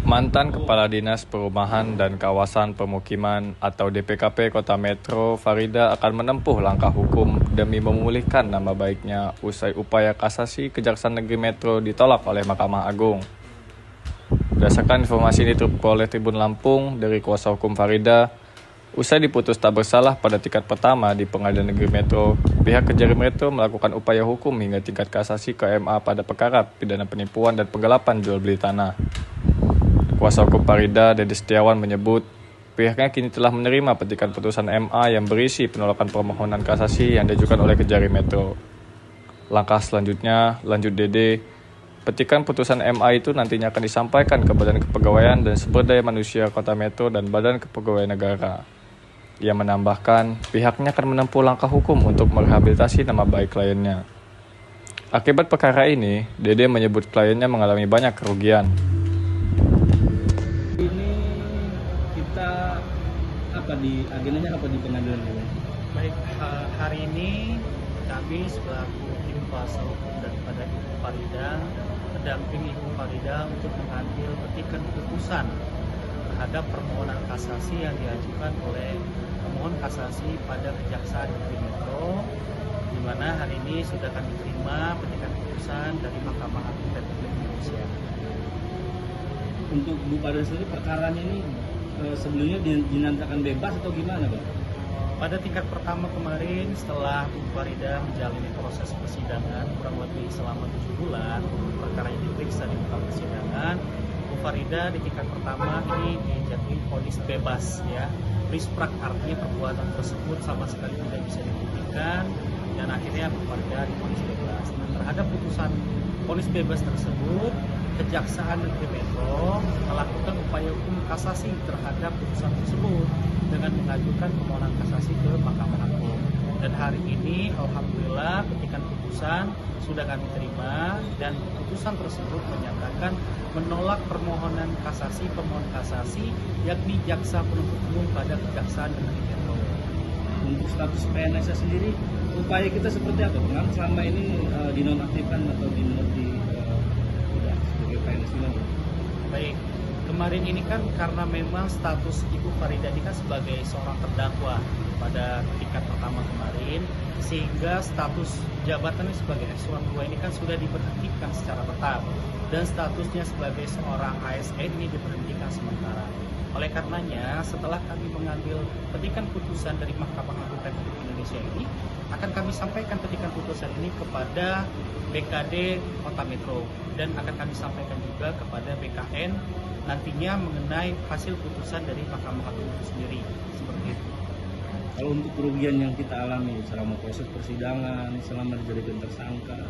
Mantan Kepala Dinas Perumahan dan Kawasan Pemukiman atau DPKP Kota Metro, Farida akan menempuh langkah hukum demi memulihkan nama baiknya usai upaya kasasi Kejaksaan Negeri Metro ditolak oleh Mahkamah Agung. Berdasarkan informasi ini oleh Tribun Lampung dari kuasa hukum Farida, usai diputus tak bersalah pada tingkat pertama di Pengadilan Negeri Metro, pihak Kejari Metro melakukan upaya hukum hingga tingkat kasasi ke MA pada perkara pidana penipuan dan penggelapan jual beli tanah. Kuasa hukum Farida, Dedi Setiawan, menyebut pihaknya kini telah menerima petikan putusan MA yang berisi penolakan permohonan kasasi yang diajukan oleh Kejari Metro. Langkah selanjutnya, lanjut Dede, petikan putusan MA itu nantinya akan disampaikan ke Badan Kepegawaian dan Sumber Daya Manusia Kota Metro dan Badan Kepegawaian Negara. Ia menambahkan pihaknya akan menempuh langkah hukum untuk merehabilitasi nama baik kliennya. Akibat perkara ini, Dede menyebut kliennya mengalami banyak kerugian. Ini kita agendanya apa di pengadilan ini? Baik, hari ini kami selaku tim kuasa hukum daripada Ibu Farida mendampingi Ibu Farida untuk mengambil petikan putusan terhadap permohonan kasasi yang diajukan oleh pemohon kasasi pada Kejaksaan Negeri Metro, di mana hari ini sudah kami terima petikan putusan dari Mahkamah Agung Republik Indonesia. Untuk Bu Farida sendiri perkaranya ini sebelumnya dinyatakan bebas atau gimana, Pak? Pada tingkat pertama kemarin, setelah Bu Farida menjalani proses persidangan kurang lebih selama 7 bulan, perkara yang diperiksa di muka persidangan, Bu Farida di tingkat pertama ini dijatuhi vonis bebas, ya. Prisprak artinya perbuatan tersebut sama sekali tidak bisa dibuktikan, dan akhirnya Bu Farida divonis bebas. Nah, terhadap putusan vonis bebas tersebut, Kejaksaan Negeri Metro melakukan upaya hukum kasasi terhadap putusan tersebut dengan mengajukan permohonan kasasi ke Mahkamah Agung. Dan hari ini, alhamdulillah, petikan putusan sudah kami terima dan putusan tersebut menyatakan menolak permohonan kasasi pemohon kasasi yakni jaksa penuntut umum pada Kejaksaan Negeri Metro. Untuk status PNS sendiri, upaya kita seperti apa? Kan selama ini dinonaktifkan atau tidak sebagai PNS gimana? Baik, kemarin ini kan karena memang status Ibu Farida ini kan sebagai seorang terdakwa pada tingkat pertama kemarin, sehingga status jabatannya sebagai eselon 2 ini kan sudah diberhentikan secara tetap, dan statusnya sebagai seorang ASN ini diberhentikan sementara. Oleh karenanya, setelah kami mengambil petikan putusan dari Mahkamah Agung Republik Indonesia ini, akan kami sampaikan petikan putusan ini kepada BKD Kota Metro dan akan kami sampaikan juga kepada BKN nantinya mengenai hasil putusan dari Mahkamah Agung itu sendiri. Seperti itu. Kalau untuk kerugian yang kita alami selama proses persidangan, selama dijadikan tersangka,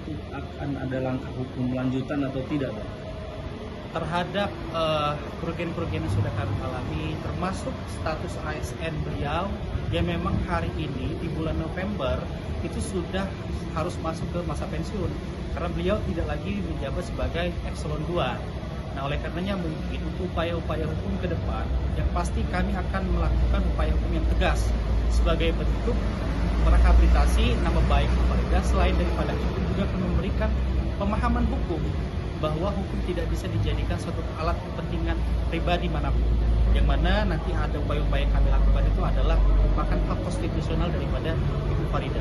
itu akan ada langkah hukum lanjutan atau tidak, Pak? Terhadap kerugian-kerugian yang sudah kami alami, termasuk status ASN beliau yang memang hari ini di bulan November itu sudah harus masuk ke masa pensiun karena beliau tidak lagi menjabat sebagai eselon 2. Nah, oleh karenanya mungkin untuk upaya-upaya hukum ke depan yang pasti kami akan melakukan upaya hukum yang tegas sebagai bentuk merehabilitasi nama baik Farida. Selain daripada itu juga akan memberikan pemahaman hukum bahwa hukum tidak bisa dijadikan suatu alat kepentingan pribadi manapun. Yang mana nanti ada upaya-upaya yang kami lakukan itu adalah merupakan hak konstitusional daripada Ibu Farida.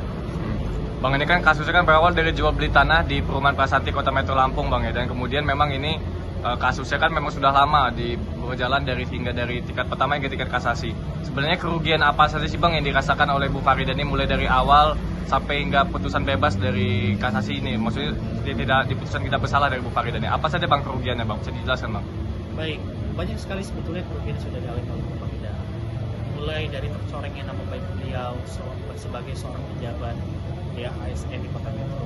Bang, ini kan kasusnya kan berawal dari jual beli tanah di Perumahan Prasasti Kota Metro Lampung, Bang, ya. Dan kemudian memang ini kasusnya kan memang sudah lama berjalan dari tingkat pertama hingga tingkat kasasi. Sebenarnya kerugian apa saja sih, Bang, yang dirasakan oleh Bu Farida ini mulai dari awal sampai hingga putusan bebas dari kasasi ini? Maksudnya tidak diputuskan kita bersalah dari Bu Farida ini. Apa saja, Bang, kerugiannya, Bang? Bisa dijelaskan, Bang? Baik, banyak sekali sebetulnya kerugian sudah dialami oleh Bu Farida. Mulai dari tercorengnya nama baik beliau sebagai seorang pejabat ya ASN di Kota Metro.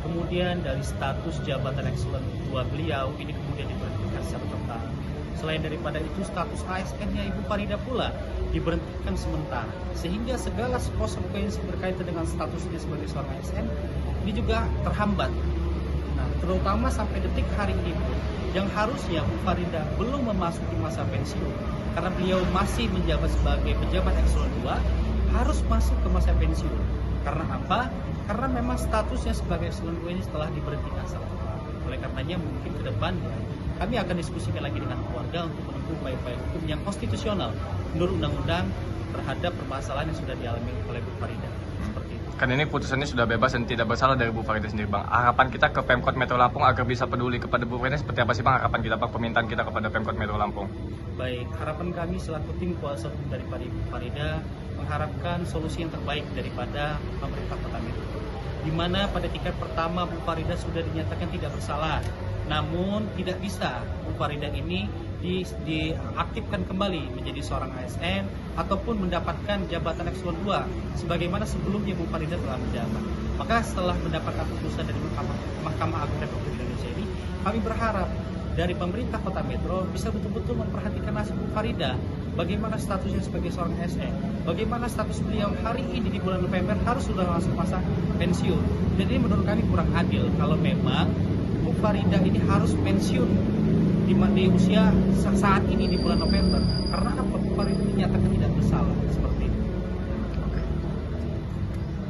Kemudian dari status jabatan eselon 2 beliau ini kemudian diberhentikan secara total. Selain daripada itu, status ASN-nya Ibu Farida pula diberhentikan sementara, sehingga segala konsekuensi berkaitan dengan statusnya sebagai seorang ASN ini juga terhambat. Nah, terutama sampai detik hari ini pun, yang harusnya Bu Farida belum memasuki masa pensiun karena beliau masih menjabat sebagai pejabat eselon 2, harus masuk ke masa pensiun. Karena apa? Karena memang statusnya sebagai eselon 2 ini setelah diberhentikan secara total. Oleh karenanya mungkin ke depannya kami akan diskusikan lagi dengan keluarga untuk menempuh upaya-upaya hukum yang konstitusional menurut undang-undang terhadap permasalahan yang sudah dialami oleh Bu Farida. Seperti itu. Kan ini putusannya sudah bebas dan tidak bersalah dari Bu Farida sendiri, Bang. Harapan kita ke Pemkot Metro Lampung agar bisa peduli kepada Bu Farida seperti apa sih, Bang? Harapan kita, Bang, permintaan kita kepada Pemkot Metro Lampung. Baik, harapan kami selaku tim kuasa hukum daripada Ibu Farida mengharapkan solusi yang terbaik daripada pemerintah Kota Metro. Di mana pada tingkat pertama Bu Farida sudah dinyatakan tidak bersalah, namun tidak bisa Bu Farida ini diaktifkan kembali menjadi seorang ASN ataupun mendapatkan jabatan ekselon 2 sebagaimana sebelumnya Bu Farida telah menjabat. Maka setelah mendapatkan putusan dari Mahkamah Agung Republik Indonesia ini, kami berharap dari pemerintah Kota Metro bisa betul-betul memperhatikan nasib Bu Farida. Bagaimana statusnya sebagai seorang ASN, bagaimana status beliau hari ini di bulan November harus sudah masuk masa pensiun. Jadi menurut kami kurang adil kalau memang Bu Farida ini harus pensiun di usia saat ini di bulan November. Karena apa? Bu Farida dinyatakan tidak bersalah seperti itu.